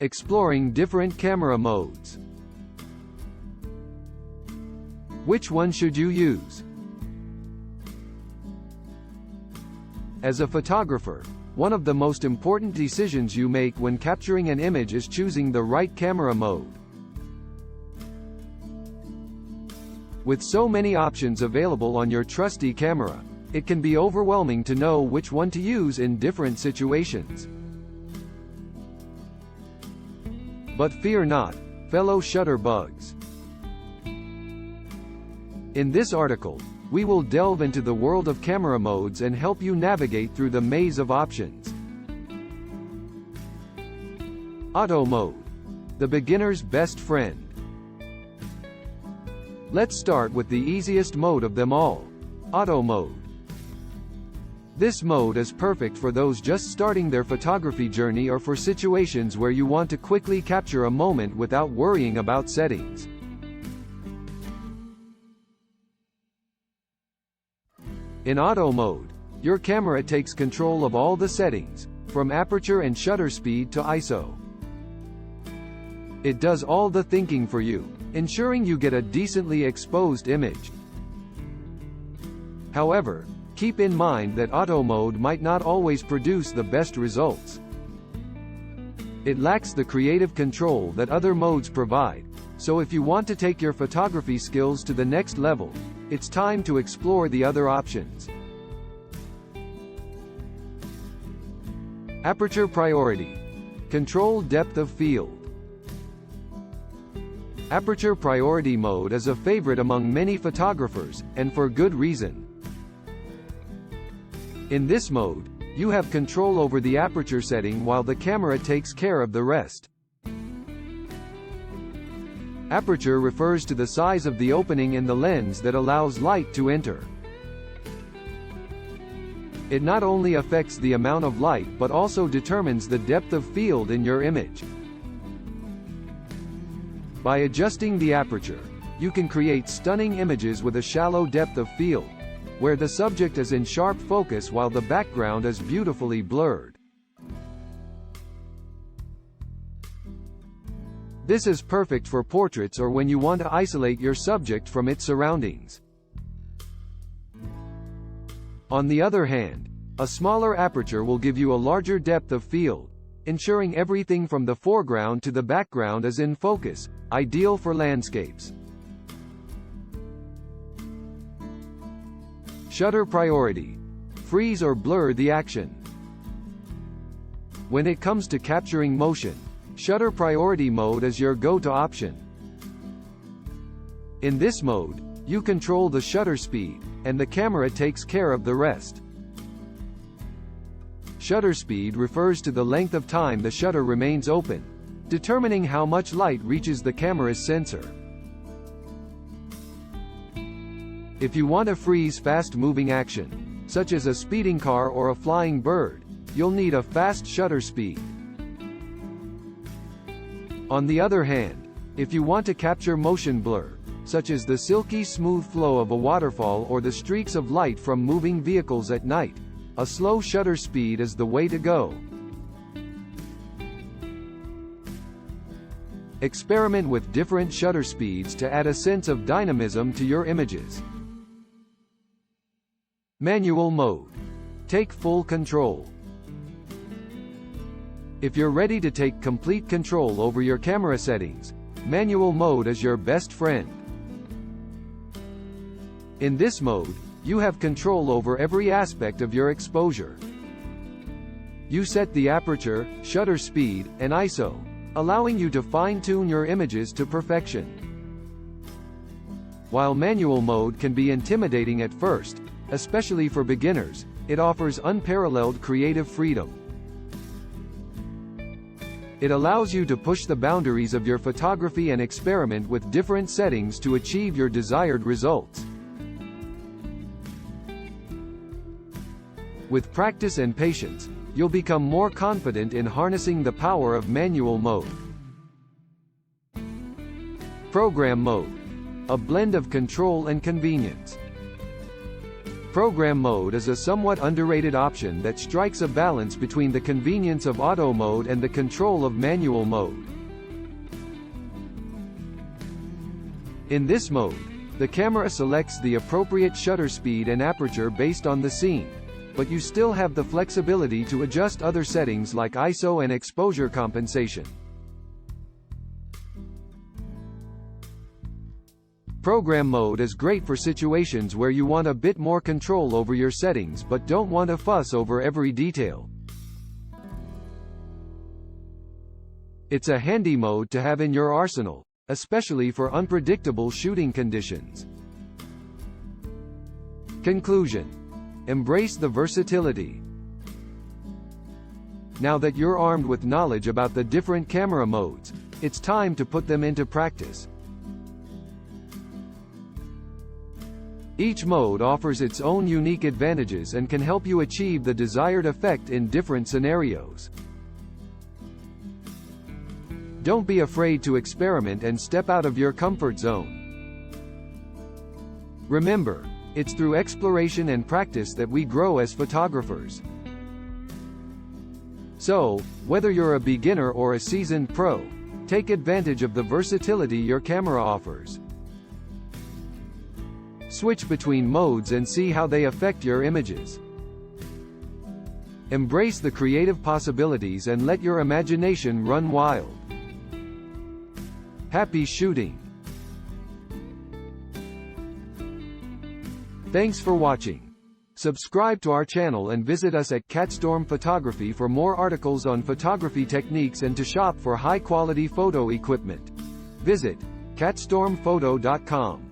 Exploring different camera modes. Which one should you use? As a photographer, one of the most important decisions you make when capturing an image is choosing the right camera mode. With so many options available on your trusty camera, it can be overwhelming to know which one to use in different situations. But fear not, fellow shutterbugs. In this article, we will delve into the world of camera modes and help you navigate through the maze of options. Auto mode, the beginner's best friend. Let's start with the easiest mode of them all, auto mode. This mode is perfect for those just starting their photography journey or for situations where you want to quickly capture a moment without worrying about settings. In auto mode, your camera takes control of all the settings, from aperture and shutter speed to ISO. It does all the thinking for you, ensuring you get a decently exposed image. However, keep in mind that auto mode might not always produce the best results. It lacks the creative control that other modes provide, so if you want to take your photography skills to the next level, it's time to explore the other options. Aperture priority. Control depth of field. Aperture priority mode is a favorite among many photographers, and for good reason. In this mode, you have control over the aperture setting while the camera takes care of the rest. Aperture refers to the size of the opening in the lens that allows light to enter. It not only affects the amount of light but also determines the depth of field in your image. By adjusting the aperture, you can create stunning images with a shallow depth of field, where the subject is in sharp focus while the background is beautifully blurred. This is perfect for portraits or when you want to isolate your subject from its surroundings. On the other hand, a smaller aperture will give you a larger depth of field, ensuring everything from the foreground to the background is in focus, ideal for landscapes. Shutter priority. Freeze or blur the action. When it comes to capturing motion, shutter priority mode is your go-to option. In this mode, you control the shutter speed, and the camera takes care of the rest. Shutter speed refers to the length of time the shutter remains open, determining how much light reaches the camera's sensor. If you want to freeze fast-moving action, such as a speeding car or a flying bird, you'll need a fast shutter speed. On the other hand, if you want to capture motion blur, such as the silky smooth flow of a waterfall or the streaks of light from moving vehicles at night, a slow shutter speed is the way to go. Experiment with different shutter speeds to add a sense of dynamism to your images. Manual mode. Take full control. If you're ready to take complete control over your camera settings, manual mode is your best friend. In this mode, you have control over every aspect of your exposure. You set the aperture, shutter speed, and ISO, allowing you to fine-tune your images to perfection. While manual mode can be intimidating at first, especially for beginners, it offers unparalleled creative freedom. It allows you to push the boundaries of your photography and experiment with different settings to achieve your desired results. With practice and patience, you'll become more confident in harnessing the power of manual mode. Program mode. A blend of control and convenience. Program mode is a somewhat underrated option that strikes a balance between the convenience of auto mode and the control of manual mode. In this mode, the camera selects the appropriate shutter speed and aperture based on the scene, but you still have the flexibility to adjust other settings like ISO and exposure compensation. Program mode is great for situations where you want a bit more control over your settings but don't want to fuss over every detail. It's a handy mode to have in your arsenal, especially for unpredictable shooting conditions. Conclusion: embrace the versatility. Now that you're armed with knowledge about the different camera modes, it's time to put them into practice. Each mode offers its own unique advantages and can help you achieve the desired effect in different scenarios. Don't be afraid to experiment and step out of your comfort zone. Remember, it's through exploration and practice that we grow as photographers. So, whether you're a beginner or a seasoned pro, take advantage of the versatility your camera offers. Switch between modes and see how they affect your images. Embrace the creative possibilities and let your imagination run wild. Happy shooting! Thanks for watching. Subscribe to our channel and visit us at Catstorm Photography for more articles on photography techniques and to shop for high-quality photo equipment. Visit catstormphoto.com.